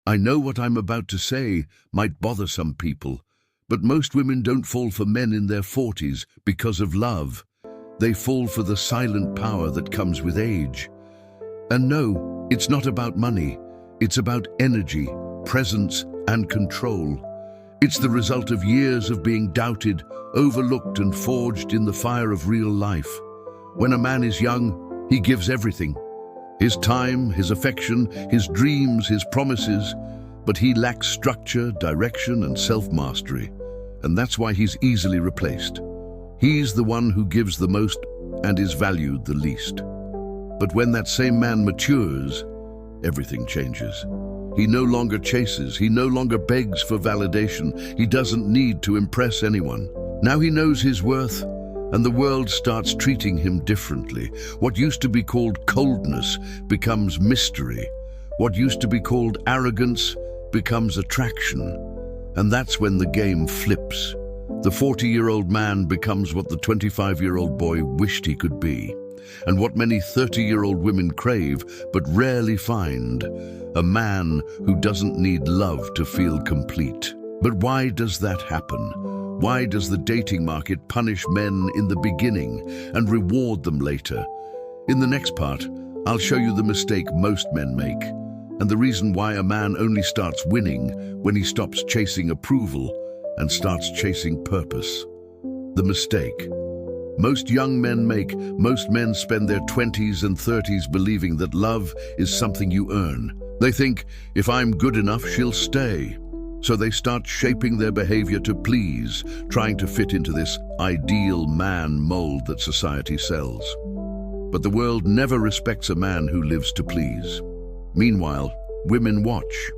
I know what I'm about to say might bother some people, but most women don't fall for men in their 40s because of love. They fall for the silent power that comes with age. And no, it's not about money. It's about energy, presence, and control. It's the result of years of being doubted, overlooked, and forged in the fire of real life. When a man is young, he gives everything. His time, his affection, his dreams, his promises, but he lacks structure, direction, and self-mastery. And that's why he's easily replaced. He's the one who gives the most and is valued the least. But when that same man matures, everything changes. He no longer chases, he no longer begs for validation, he doesn't need to impress anyone. Now he knows his worth, and the world starts treating him differently. What used to be called coldness becomes mystery. What used to be called arrogance becomes attraction. And that's when the game flips. The 40-year-old man becomes what the 25-year-old boy wished he could be, and what many 30-year-old women crave but rarely find: a man who doesn't need love to feel complete. But why does that happen? Why does the dating market punish men in the beginning and reward them later? In the next part, I'll show you the mistake most men make, and the reason why a man only starts winning when he stops chasing approval and starts chasing purpose. The mistake most young men make. Most men spend their 20s and 30s believing that love is something you earn. They think, if I'm good enough, she'll stay. So they start shaping their behavior to please, trying to fit into this ideal man mold that society sells. But the world never respects a man who lives to please. Meanwhile, women watch.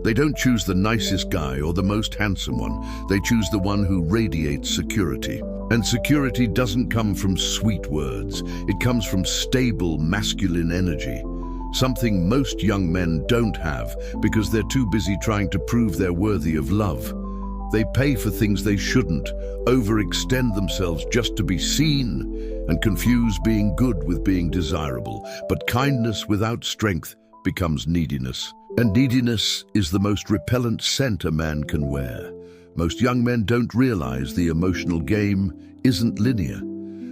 They don't choose the nicest guy or the most handsome one. They choose the one who radiates security. And security doesn't come from sweet words. It comes from stable, masculine energy. Something most young men don't have because they're too busy trying to prove they're worthy of love. They pay for things they shouldn't, overextend themselves just to be seen, and confuse being good with being desirable. But kindness without strength becomes neediness. And neediness is the most repellent scent a man can wear. Most young men don't realize the emotional game isn't linear.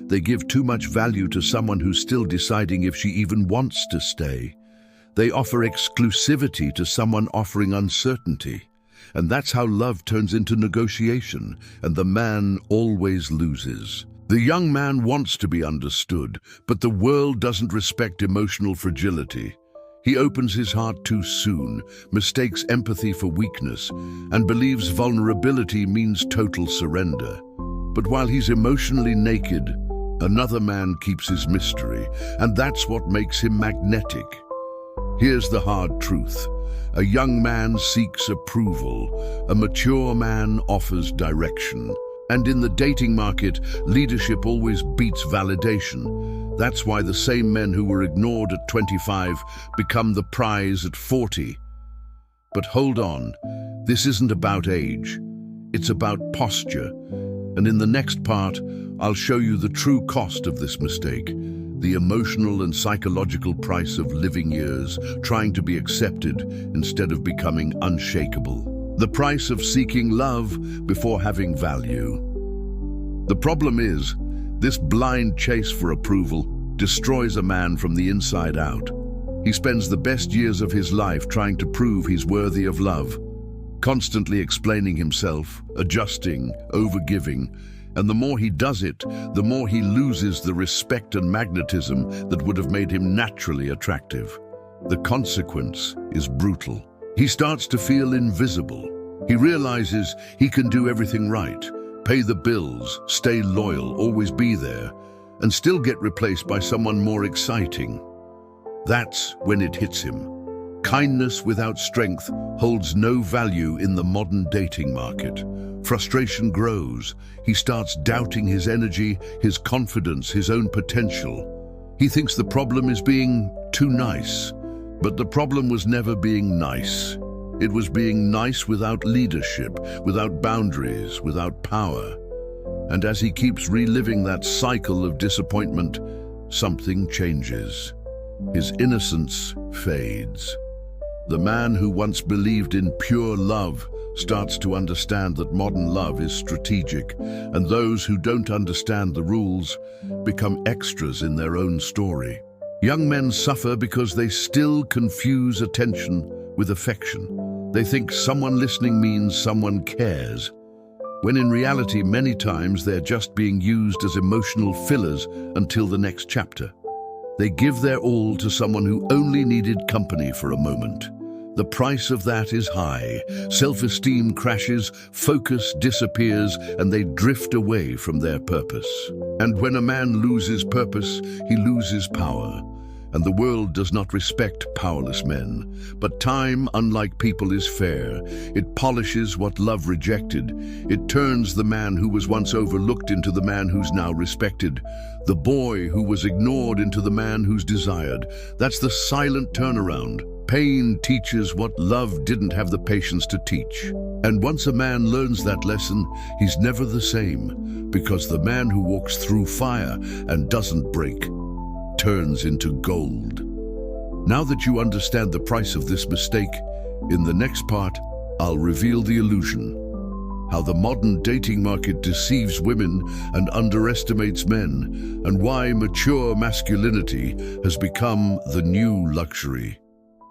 They give too much value to someone who's still deciding if she even wants to stay. They offer exclusivity to someone offering uncertainty. And that's how love turns into negotiation, and the man always loses. The young man wants to be understood, but the world doesn't respect emotional fragility. He opens his heart too soon, mistakes empathy for weakness, and believes vulnerability means total surrender. But while he's emotionally naked, another man keeps his mystery, and that's what makes him magnetic. Here's the hard truth. A young man seeks approval. A mature man offers direction. And in the dating market, leadership always beats validation. That's why the same men who were ignored at 25 become the prize at 40. But hold on, this isn't about age. It's about posture. And in the next part, I'll show you the true cost of this mistake, the emotional and psychological price of living years, trying to be accepted instead of becoming unshakable. The price of seeking love before having value. The problem is, this blind chase for approval destroys a man from the inside out. He spends the best years of his life trying to prove he's worthy of love, constantly explaining himself, adjusting, overgiving, and the more he does it, the more he loses the respect and magnetism that would have made him naturally attractive. The consequence is brutal. He starts to feel invisible. He realizes he can do everything right, pay the bills, stay loyal, always be there, and still get replaced by someone more exciting. That's when it hits him. Kindness without strength holds no value in the modern dating market. Frustration grows. He starts doubting his energy, his confidence, his own potential. He thinks the problem is being too nice. But the problem was never being nice. It was being nice without leadership, without boundaries, without power. And as he keeps reliving that cycle of disappointment, something changes. His innocence fades. The man who once believed in pure love starts to understand that modern love is strategic, and those who don't understand the rules become extras in their own story. Young men suffer because they still confuse attention with affection. They think someone listening means someone cares, when in reality many times they're just being used as emotional fillers until the next chapter. They give their all to someone who only needed company for a moment. The price of that is high. Self-esteem crashes, focus disappears, and they drift away from their purpose. And when a man loses purpose, he loses power. And the world does not respect powerless men. But time, unlike people, is fair. It polishes what love rejected. It turns the man who was once overlooked into the man who's now respected. The boy who was ignored into the man who's desired. That's the silent turnaround. Pain teaches what love didn't have the patience to teach. And once a man learns that lesson, he's never the same, because the man who walks through fire and doesn't break turns into gold. Now that you understand the price of this mistake, in the next part, I'll reveal the illusion. How the modern dating market deceives women and underestimates men, and why mature masculinity has become the new luxury.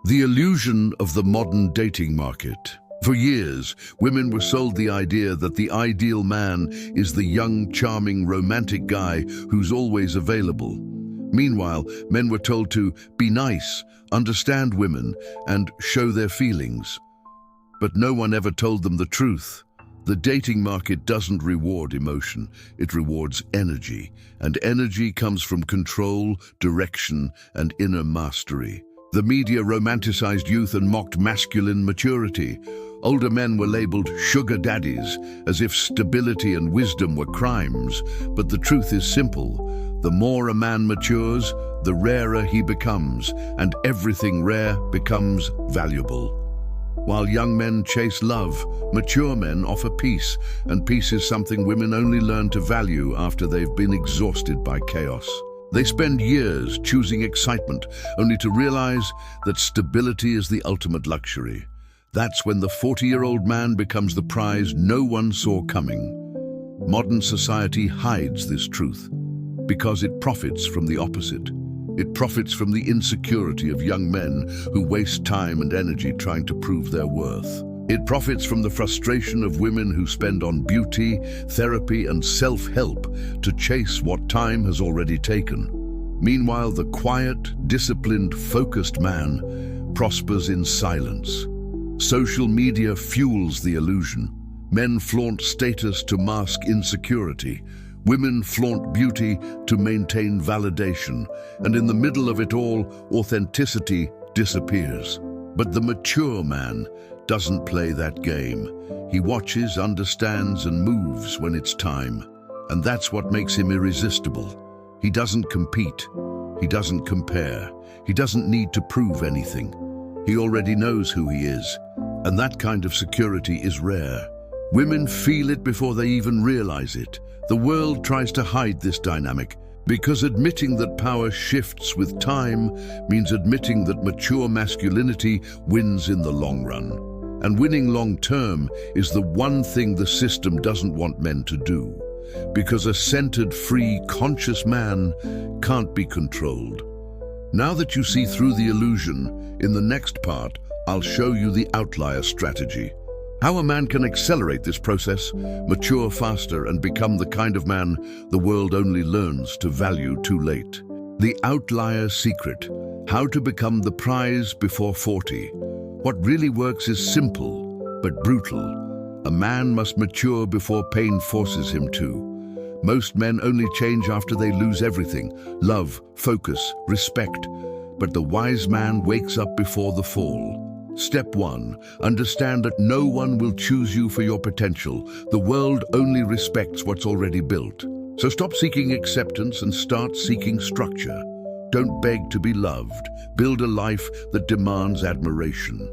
The illusion of the modern dating market. For years, women were sold the idea that the ideal man is the young, charming, romantic guy who's always available. Meanwhile, men were told to be nice, understand women, and show their feelings. But no one ever told them the truth. The dating market doesn't reward emotion, it rewards energy. And energy comes from control, direction, and inner mastery. The media romanticized youth and mocked masculine maturity. Older men were labeled sugar daddies, as if stability and wisdom were crimes. But the truth is simple. The more a man matures, the rarer he becomes, and everything rare becomes valuable. While young men chase love, mature men offer peace, and peace is something women only learn to value after they've been exhausted by chaos. They spend years choosing excitement, only to realize that stability is the ultimate luxury. That's when the 40-year-old man becomes the prize no one saw coming. Modern society hides this truth because it profits from the opposite. It profits from the insecurity of young men who waste time and energy trying to prove their worth. It profits from the frustration of women who spend on beauty, therapy, and self-help to chase what time has already taken. Meanwhile, the quiet, disciplined, focused man prospers in silence. Social media fuels the illusion. Men flaunt status to mask insecurity. Women flaunt beauty to maintain validation. And in the middle of it all, authenticity disappears. But the mature man doesn't play that game. He watches, understands, and moves when it's time. And that's what makes him irresistible. He doesn't compete. He doesn't compare. He doesn't need to prove anything. He already knows who he is. And that kind of security is rare. Women feel it before they even realize it. The world tries to hide this dynamic because admitting that power shifts with time means admitting that mature masculinity wins in the long run. And winning long-term is the one thing the system doesn't want men to do, because a centered, free, conscious man can't be controlled. Now that you see through the illusion, in the next part, I'll show you the outlier strategy. How a man can accelerate this process, mature faster, and become the kind of man the world only learns to value too late. The outlier secret: how to become the prize before 40. What really works is simple, but brutal. A man must mature before pain forces him to. Most men only change after they lose everything: love, focus, respect. But the wise man wakes up before the fall. Step 1. Understand that no one will choose you for your potential. The world only respects what's already built. So stop seeking acceptance and start seeking structure. Don't beg to be loved. Build a life that demands admiration.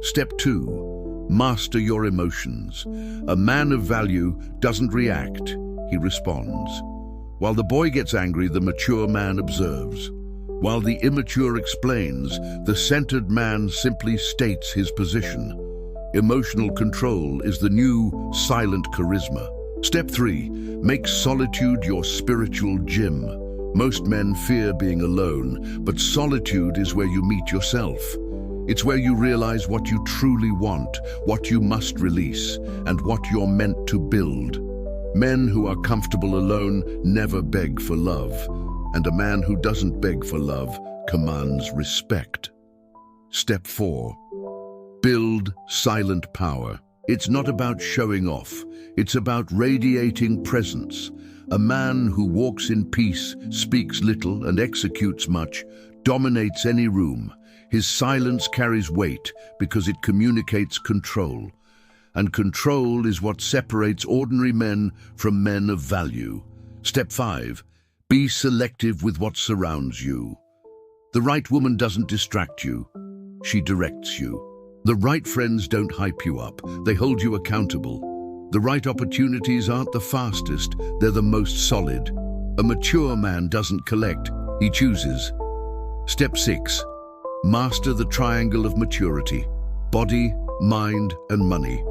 Step 2. Master your emotions. A man of value doesn't react, he responds. While the boy gets angry, the mature man observes. While the immature explains, the centered man simply states his position. Emotional control is the new silent charisma. Step 3. Make solitude your spiritual gym. Most men fear being alone, but solitude is where you meet yourself. It's where you realize what you truly want, what you must release, and what you're meant to build. Men who are comfortable alone never beg for love, and a man who doesn't beg for love commands respect. Step 4. Build silent power. It's not about showing off, it's about radiating presence. A man who walks in peace, speaks little, and executes much, dominates any room. His silence carries weight because it communicates control. And control is what separates ordinary men from men of value. Step 5. Be selective with what surrounds you. The right woman doesn't distract you, she directs you. The right friends don't hype you up, they hold you accountable. The right opportunities aren't the fastest, they're the most solid. A mature man doesn't collect, he chooses. Step 6. Master the triangle of maturity. Body, mind, and money.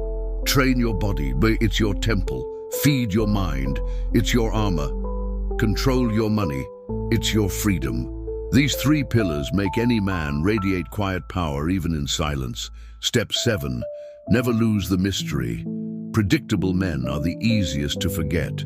Train your body, it's your temple. Feed your mind, it's your armor. Control your money, it's your freedom. These 3 pillars make any man radiate quiet power even in silence. Step 7. Never lose the mystery. Predictable men are the easiest to forget.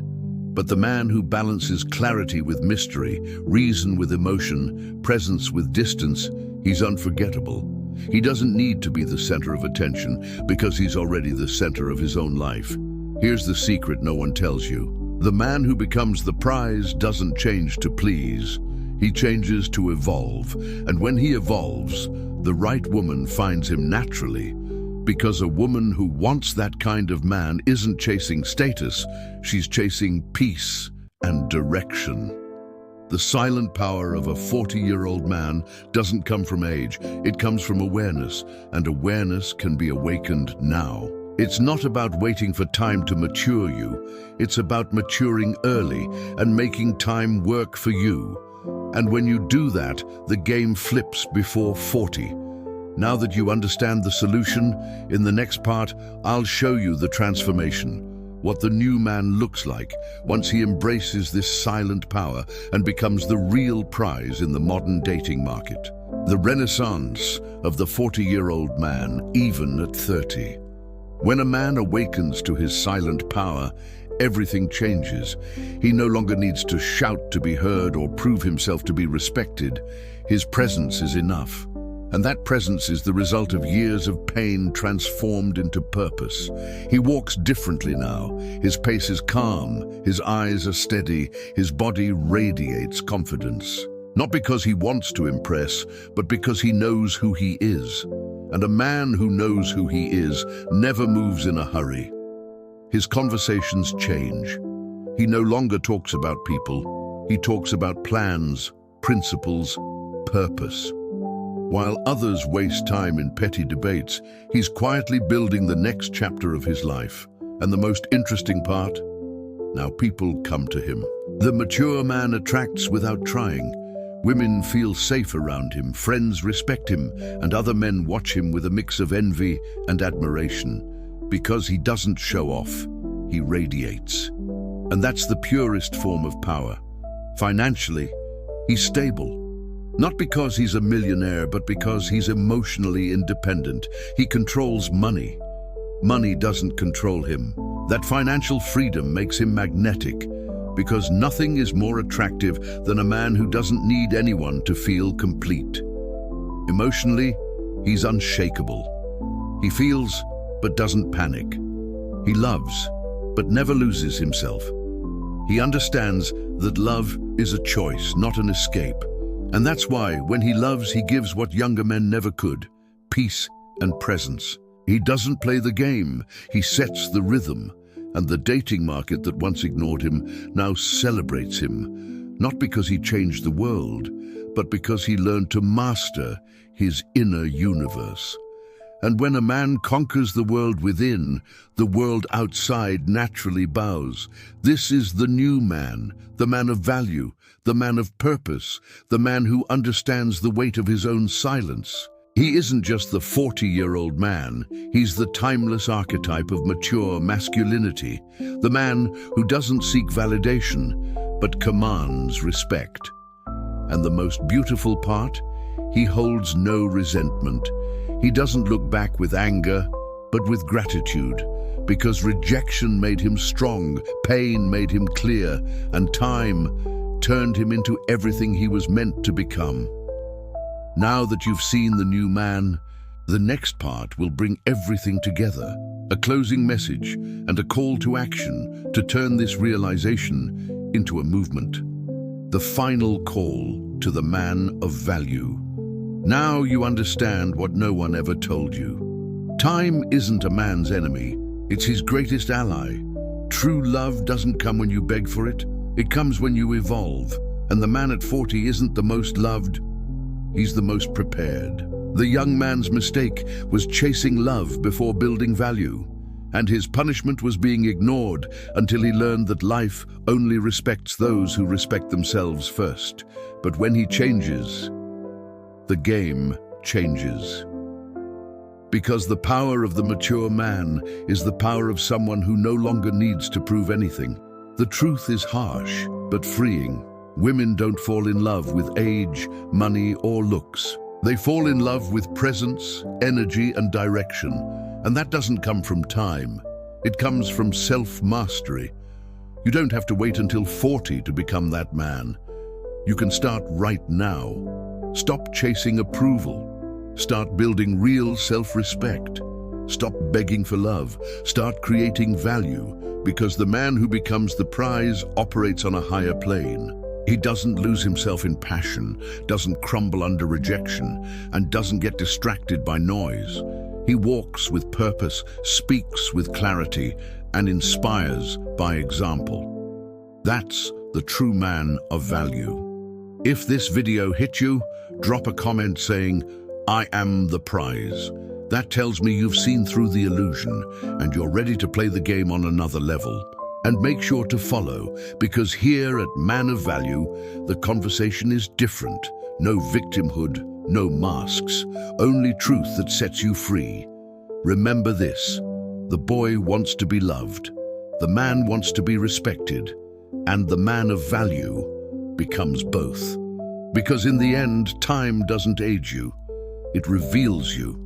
But the man who balances clarity with mystery, reason with emotion, presence with distance, he's unforgettable. He doesn't need to be the center of attention because he's already the center of his own life. Here's the secret no one tells you. The man who becomes the prize doesn't change to please. He changes to evolve, and when he evolves, the right woman finds him naturally, because a woman who wants that kind of man isn't chasing status, she's chasing peace and direction. The silent power of a 40-year-old man doesn't come from age, it comes from awareness, and awareness can be awakened now. It's not about waiting for time to mature you, it's about maturing early and making time work for you. And when you do that, the game flips before 40. Now that you understand the solution, in the next part, I'll show you the transformation, what the new man looks like once he embraces this silent power and becomes the real prize in the modern dating market. The renaissance of the 40-year-old man, even at 30. When a man awakens to his silent power, everything changes. He no longer needs to shout to be heard or prove himself to be respected. His presence is enough. And that presence is the result of years of pain transformed into purpose. He walks differently now. His pace is calm, his eyes are steady, his body radiates confidence. Not because he wants to impress, but because he knows who he is. And a man who knows who he is never moves in a hurry. His conversations change. He no longer talks about people. He talks about plans, principles, purpose. While others waste time in petty debates, he's quietly building the next chapter of his life. And the most interesting part? Now people come to him. The mature man attracts without trying. Women feel safe around him, friends respect him, and other men watch him with a mix of envy and admiration. Because he doesn't show off, he radiates. And that's the purest form of power. Financially, he's stable. Not because he's a millionaire, but because he's emotionally independent. He controls money. Money doesn't control him. That financial freedom makes him magnetic, because nothing is more attractive than a man who doesn't need anyone to feel complete. Emotionally, he's unshakable. He feels, but doesn't panic. He loves, but never loses himself. He understands that love is a choice, not an escape. And that's why, when he loves, he gives what younger men never could: peace and presence. He doesn't play the game, he sets the rhythm. And the dating market that once ignored him now celebrates him, not because he changed the world, but because he learned to master his inner universe. And when a man conquers the world within, the world outside naturally bows. This is the new man, the man of value, the man of purpose, the man who understands the weight of his own silence. He isn't just the 40-year-old man, he's the timeless archetype of mature masculinity, the man who doesn't seek validation, but commands respect. And the most beautiful part? He holds no resentment. He doesn't look back with anger, but with gratitude, because rejection made him strong, pain made him clear, and time turned him into everything he was meant to become. Now that you've seen the new man, the next part will bring everything together. A closing message and a call to action to turn this realization into a movement. The final call to the man of value. Now you understand what no one ever told you. Time isn't a man's enemy, it's his greatest ally. True love doesn't come when you beg for it, it comes when you evolve. And the man at 40 isn't the most loved, he's the most prepared. The young man's mistake was chasing love before building value, and his punishment was being ignored until he learned that life only respects those who respect themselves first. But when he changes, the game changes. Because the power of the mature man is the power of someone who no longer needs to prove anything. The truth is harsh, but freeing. Women don't fall in love with age, money, or looks. They fall in love with presence, energy, and direction. And that doesn't come from time. It comes from self-mastery. You don't have to wait until 40 to become that man. You can start right now. Stop chasing approval. Start building real self-respect. Stop begging for love. Start creating value, because the man who becomes the prize operates on a higher plane. He doesn't lose himself in passion, doesn't crumble under rejection, and doesn't get distracted by noise. He walks with purpose, speaks with clarity, and inspires by example. That's the true man of value. If this video hit you, drop a comment saying, "I am the prize." That tells me you've seen through the illusion and you're ready to play the game on another level. And make sure to follow, because here at Man of Value, the conversation is different. No victimhood, no masks, only truth that sets you free. Remember this: the boy wants to be loved, the man wants to be respected, and the man of value becomes both. Because in the end, time doesn't age you, it reveals you.